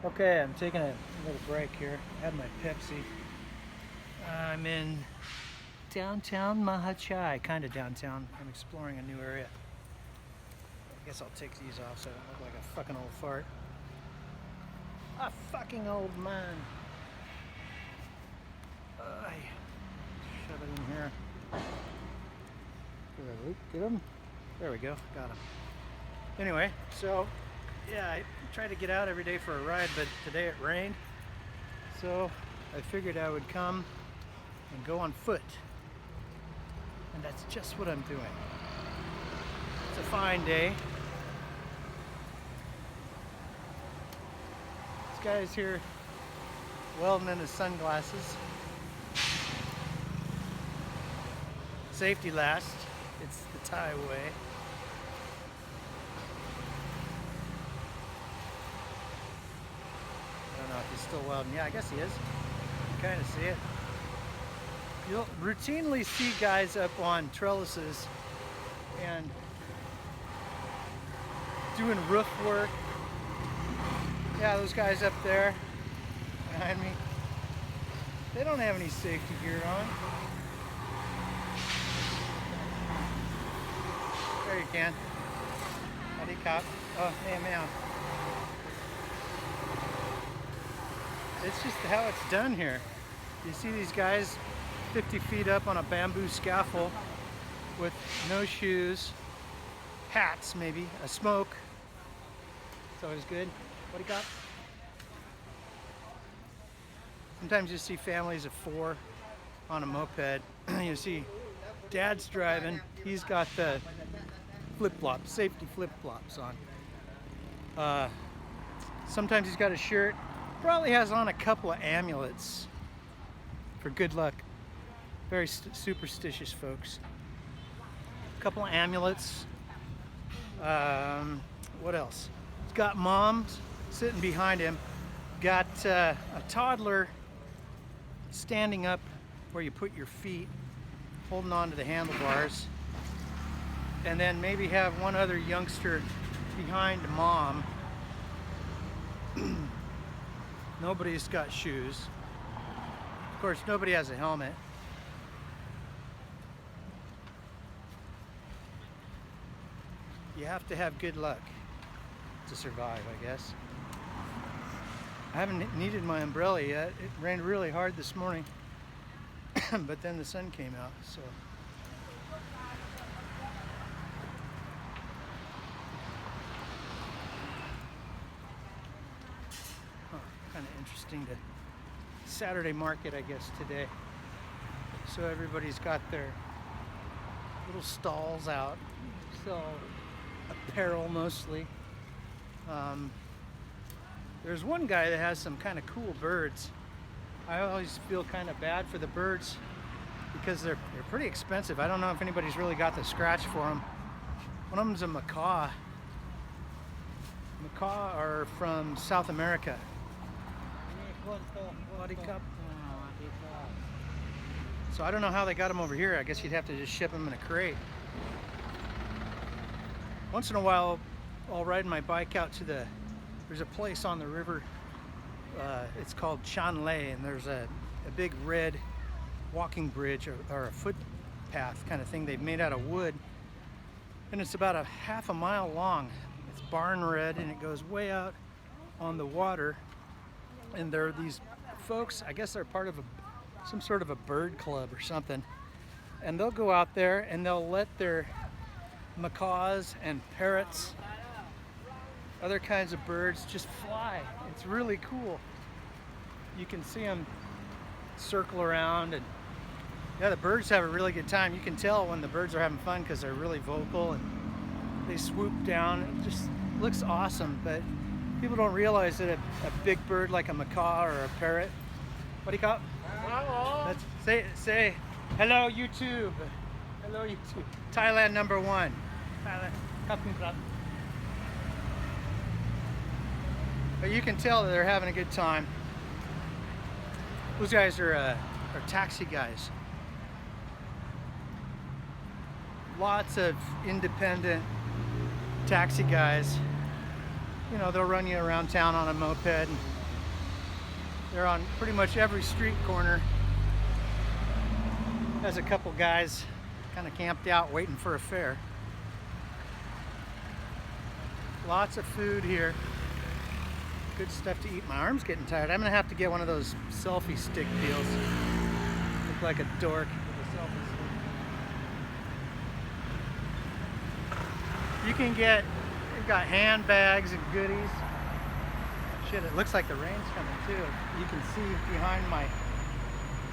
Okay, I'm taking a little break here. I had my Pepsi. I'm in downtown Mahachai, kind of downtown. I'm exploring a new area. I guess I'll take these off so I don't look like a fucking old fart. A fucking old man. I shove it in here. Get him? There we go, got him. Anyway, so yeah, I try to get out every day for a ride, but today it rained. So I figured I would come and go on foot. And that's just what I'm doing. It's a fine day. This guy's here welding in his sunglasses. Safety last. It's the Thai way. I don't know if he's still welding. Yeah, I guess he is. You can kind of see it. You'll routinely see guys up on trellises and doing roof work. Yeah, those guys up there behind me, they don't have any safety gear on. There you can. Howdy, cop. Oh, hey, man. It's just how it's done here. You see these guys 50 feet up on a bamboo scaffold with no shoes, hats maybe, a smoke. It's always good. What do you got? Sometimes you see families of 4 on a moped. You see dad's driving. He's got the flip-flops, safety flip-flops on. Sometimes he's got a shirt. Probably has on a couple of amulets for good luck. Very superstitious folks. A couple of amulets. What else? He's got moms sitting behind him. Got a toddler standing up where you put your feet, holding on to the handlebars. And then maybe have one other youngster behind mom. Nobody's got shoes. Of course, nobody has a helmet. You have to have good luck to survive, I guess. I haven't needed my umbrella yet. It rained really hard this morning, but then the sun came out, so. Kind of interesting to Saturday market, I guess, today. So everybody's got their little stalls out. So apparel mostly. There's one guy that has some kind of cool birds. I always feel kind of bad for the birds because they're pretty expensive. I don't know if anybody's really got the scratch for them. One of them's a macaw. Macaw are from South America. So I don't know how they got them over here. I guess you'd have to just ship them in a crate. Once in a while, I'll ride my bike out to there's a place on the river. It's called Chanlei, and there's a big red walking bridge or a footpath kind of thing they've made out of wood. And it's about a half a mile long. It's barn red, and it goes way out on the water. And there are these folks, I guess they're part of some sort of a bird club or something. And they'll go out there and they'll let their macaws and parrots, other kinds of birds, just fly. It's really cool. You can see them circle around, and yeah, the birds have a really good time. You can tell when the birds are having fun because they're really vocal and they swoop down. It just looks awesome, but people don't realize that a big bird like a macaw or a parrot. What do you call it? Hello. Say hello YouTube. Hello YouTube. Thailand #1. Thailand. But you can tell that they're having a good time. Those guys are taxi guys. Lots of independent taxi guys You know, they'll run you around town on a moped. And they're on pretty much every street corner. There's a couple guys kind of camped out waiting for a fare. Lots of food here. Good stuff to eat. My arm's getting tired. I'm gonna have to get one of those selfie stick deals. Look like a dork with a selfie stick. You can get, you've got handbags and goodies. Shit, it looks like the rain's coming too. You can see behind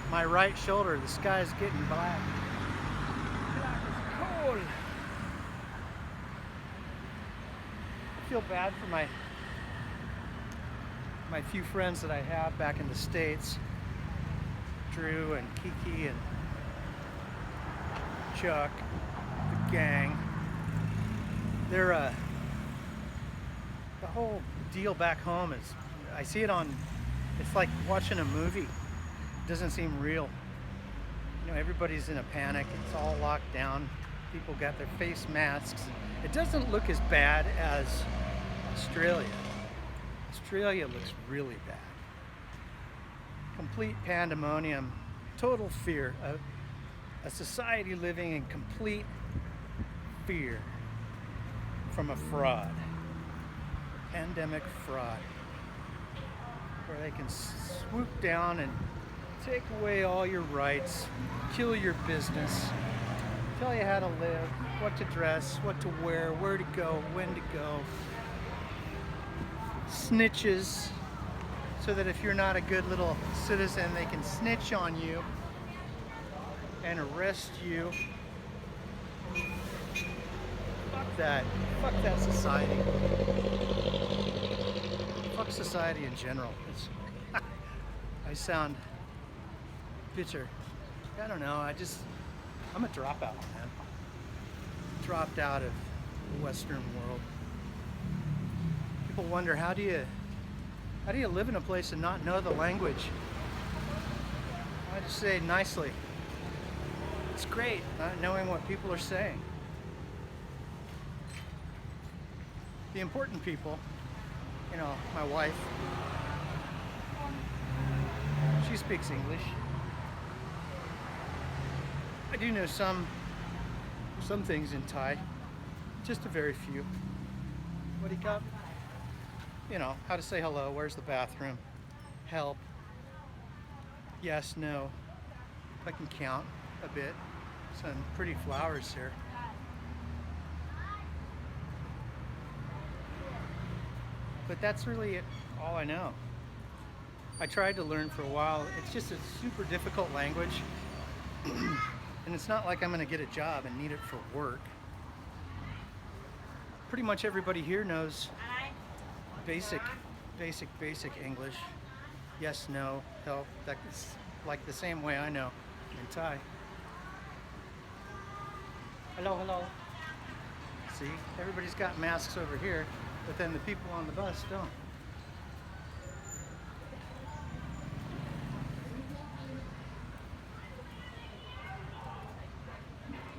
my right shoulder, the sky's getting black. It's cold. I feel bad for my few friends that I have back in the States. Drew and Kiki and Chuck, the gang. They're the whole deal back home is, I see it on, it's like watching a movie. It doesn't seem real. You know, everybody's in a panic. It's all locked down. People got their face masks. It doesn't look as bad as Australia. Australia looks really bad. Complete pandemonium, total fear, a society living in complete fear from a fraud, a pandemic fraud, where they can swoop down and take away all your rights, kill your business, tell you how to live, what to dress, what to wear, where to go, when to go. Snitches, so that if you're not a good little citizen, they can snitch on you and arrest you. Fuck that. Fuck that society. Fuck society in general. I sound bitter. I don't know. I'm a dropout, man. Dropped out of the Western world. People wonder, how do you live in a place and not know the language? I just say nicely, it's great not knowing what people are saying. The important people, you know, my wife, she speaks English. I do know some things in Thai, just a very few. What do you got? You know, how to say hello, where's the bathroom, help, yes, no. I can count a bit. Some pretty flowers here. But that's really all I know. I tried to learn for a while. It's just a super difficult language. And it's not like I'm gonna get a job and need it for work. Pretty much everybody here knows basic English. Yes, no, help. That's like the same way I know in Thai. Hello, hello. See, everybody's got masks over here, but then the people on the bus don't.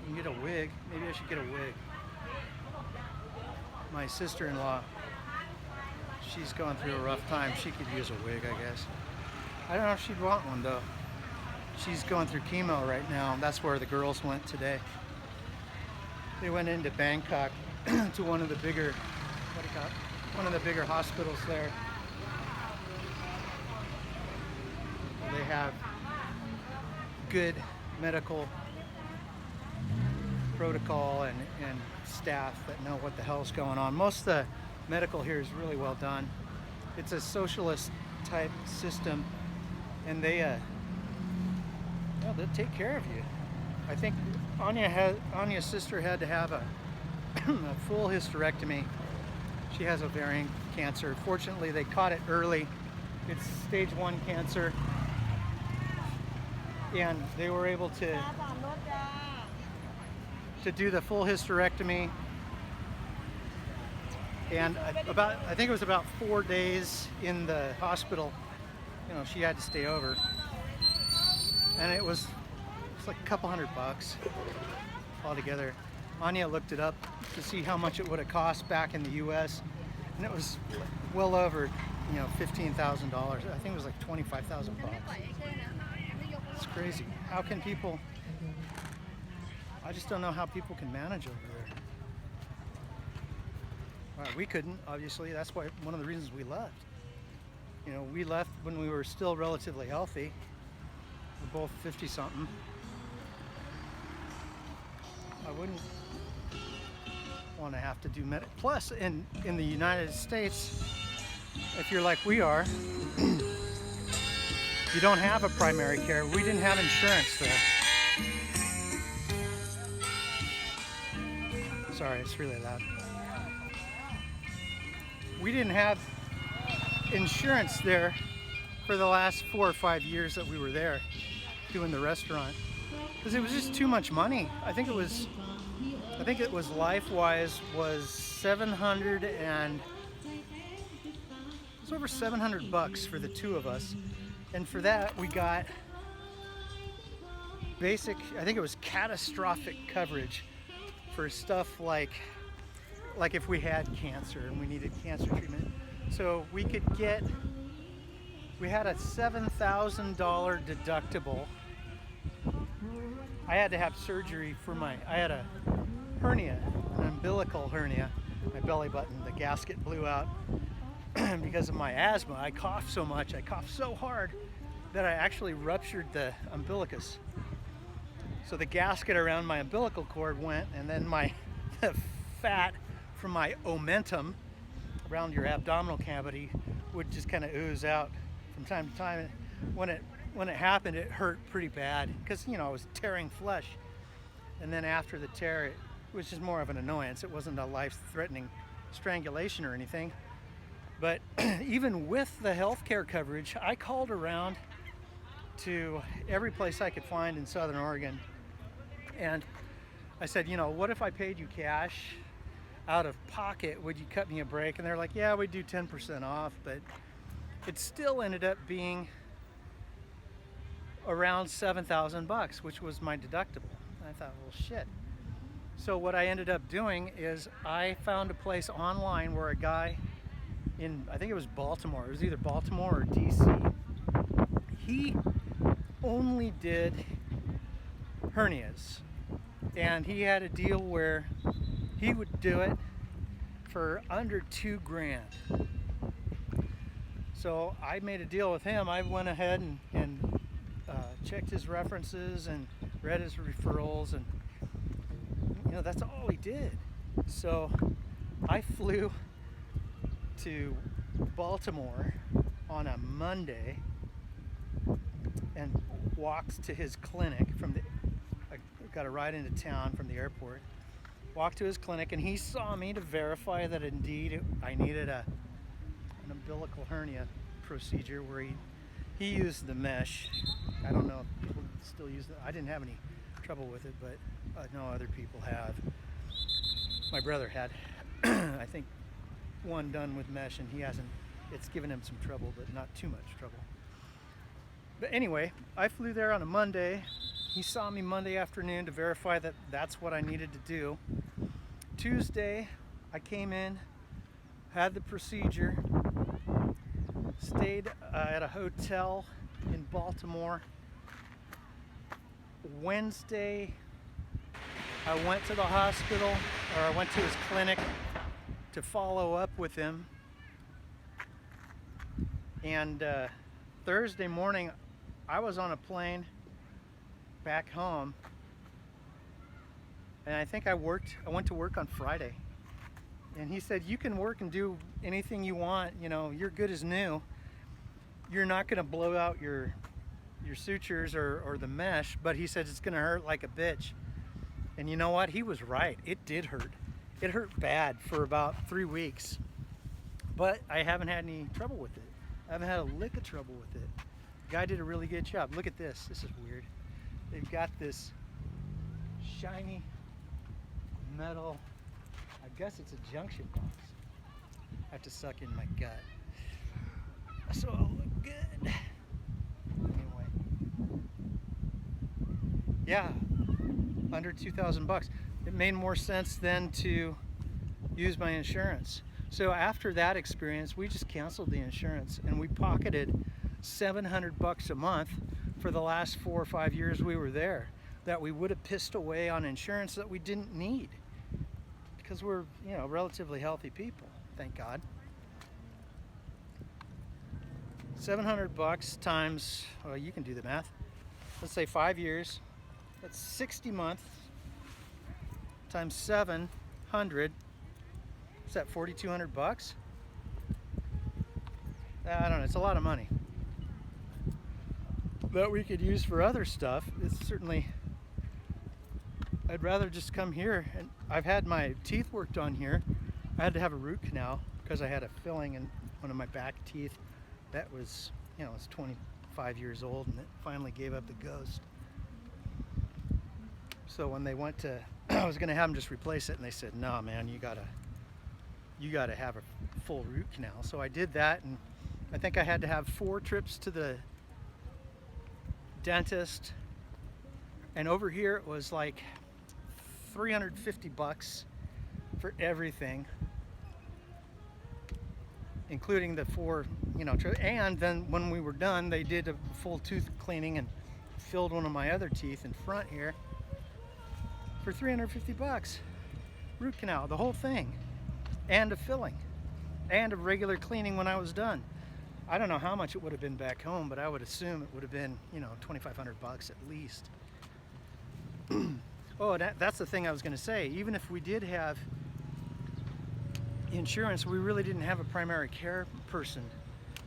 You can get a wig. Maybe I should get a wig. My sister-in-law, she's going through a rough time. She could use a wig, I guess. I don't know if she'd want one though. She's going through chemo right now. That's where the girls went today. They went into Bangkok to one of the bigger, one of the bigger hospitals there. They have good medical protocol and staff that know what the hell's going on. Most of the medical here is really well done. It's a socialist type system, and they'll take care of you. I think Anya's sister had to have a full hysterectomy. She has ovarian cancer. Fortunately, they caught it early. It's stage 1 cancer, and they were able to do the full hysterectomy. And I think it was about 4 days in the hospital. You know, she had to stay over, and it's like a couple $100 altogether. Anya looked it up to see how much it would have cost back in the US, and it was well over, you know, $15,000. I think it was like 25,000 bucks. It's crazy. How can people? I just don't know how people can manage over there. We couldn't, obviously. That's why one of the reasons we left. You know, we left when we were still relatively healthy. We're both 50-something. I wouldn't want to have to do plus in the United States, if you're like we are, you don't have a primary care. We didn't have insurance there. Sorry, it's really loud. We didn't have insurance there for the last 4 or 5 years that we were there doing the restaurant, because it was just too much money. I think it was life-wise was 700 and it was over 700 bucks for the two of us, and for that we got basic, I think it was catastrophic coverage for stuff like if we had cancer and we needed cancer treatment. So we had a $7,000 deductible. I had to have surgery I had a hernia, an umbilical hernia, my belly button, the gasket blew out because of my asthma. I coughed so much, I coughed so hard that I actually ruptured the umbilicus. So the gasket around my umbilical cord went, and then the fat from my omentum around your abdominal cavity would just kind of ooze out from time to time. When it happened, it hurt pretty bad because, you know, I was tearing flesh. And then after the tear, it was just more of an annoyance. It wasn't a life-threatening strangulation or anything. But even with the healthcare coverage, I called around to every place I could find in Southern Oregon. And I said, you know, what if I paid you cash out of pocket? Would you cut me a break? And they're like, yeah, we'd do 10% off. But it still ended up being around 7,000 bucks, which was my deductible. And I thought, well, shit. So what I ended up doing is I found a place online where a guy in, I think it was Baltimore, it was either Baltimore or DC, he only did hernias. And he had a deal where he would do it for under $2,000. So I made a deal with him. I went ahead and checked his references and read his referrals, and you know, that's all he did. So I flew to Baltimore on a Monday and walked to his clinic I got a ride into town from the airport, walked to his clinic, and he saw me to verify that indeed I needed an umbilical hernia procedure where he used the mesh. I don't know if people still use it. I didn't have any trouble with it, but I know other people have. My brother had, I think, one done with mesh, and he hasn't. It's given him some trouble, but not too much trouble. But anyway, I flew there on a Monday. He saw me Monday afternoon to verify that that's what I needed to do. Tuesday, I came in, had the procedure, stayed at a hotel in Baltimore. Wednesday, I went to the hospital, or I went to his clinic to follow up with him. And Thursday morning, I was on a plane back home, and I think I went to work on Friday. And he said, you can work and do anything you want, you know, you're good as new. You're not gonna blow out your sutures or the mesh, but he said it's gonna hurt like a bitch. And you know what? He was right. It did hurt. It hurt bad for about 3 weeks, but I haven't had any trouble with it. I haven't had a lick of trouble with it. The guy did a really good job. Look at this. This is weird. They've got this shiny metal, I guess it's a junction box. I have to suck in my gut so I'll look good. Anyway, yeah, under 2,000 bucks. It made more sense then to use my insurance. So after that experience, we just canceled the insurance and we pocketed $700 a month for the last 4 or 5 years we were there, that we would have pissed away on insurance that we didn't need, because we're, you know, relatively healthy people, thank God. $700 times, well, you can do the math. Let's say 5 years. That's 60 months times 700. Is that $4,200? I don't know. It's a lot of money that we could use for other stuff. It's certainly. I'd rather just come here, and I've had my teeth worked on here. I had to have a root canal because I had a filling in one of my back teeth that was, you know, it's 25 years old, and it finally gave up the ghost. So when they went to, I was going to have them just replace it, and they said, "No, man, you gotta have a full root canal." So I did that, and I think I had to have 4 trips to the dentist, and over here it was like $350 for everything, including the 4, you know, and then when we were done, they did a full tooth cleaning and filled one of my other teeth in front here for $350. Root canal, the whole thing, and a filling, and a regular cleaning when I was done. I don't know how much it would have been back home, but I would assume it would have been, you know, $2,500 at least. Oh, that's the thing I was going to say. Even if we did have insurance, we really didn't have a primary care person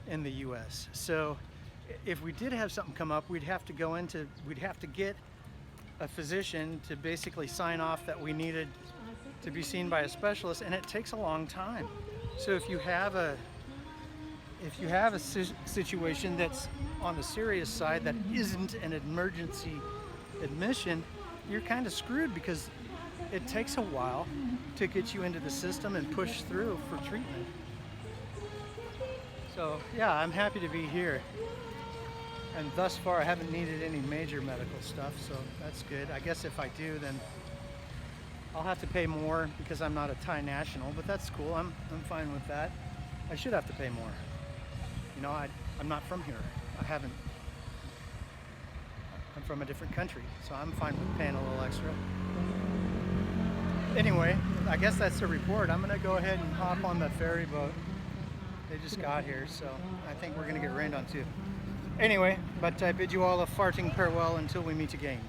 in the US. So if we did have something come up, we'd have to get a physician to basically sign off that we needed to be seen by a specialist, and it takes a long time. So if you have a situation that's on the serious side that isn't an emergency admission, you're kind of screwed, because it takes a while to get you into the system and push through for treatment. So yeah, I'm happy to be here, and thus far I haven't needed any major medical stuff, so that's good. I guess if I do, then I'll have to pay more because I'm not a Thai national, but that's cool. I'm fine with that. I should have to pay more. You know, I'm not from here. I'm from a different country, so I'm fine with paying a little extra. Anyway, I guess that's the report. I'm gonna go ahead and hop on the ferry boat. They just got here, so I think we're gonna get rained on too. Anyway, but I bid you all a farting farewell until we meet again.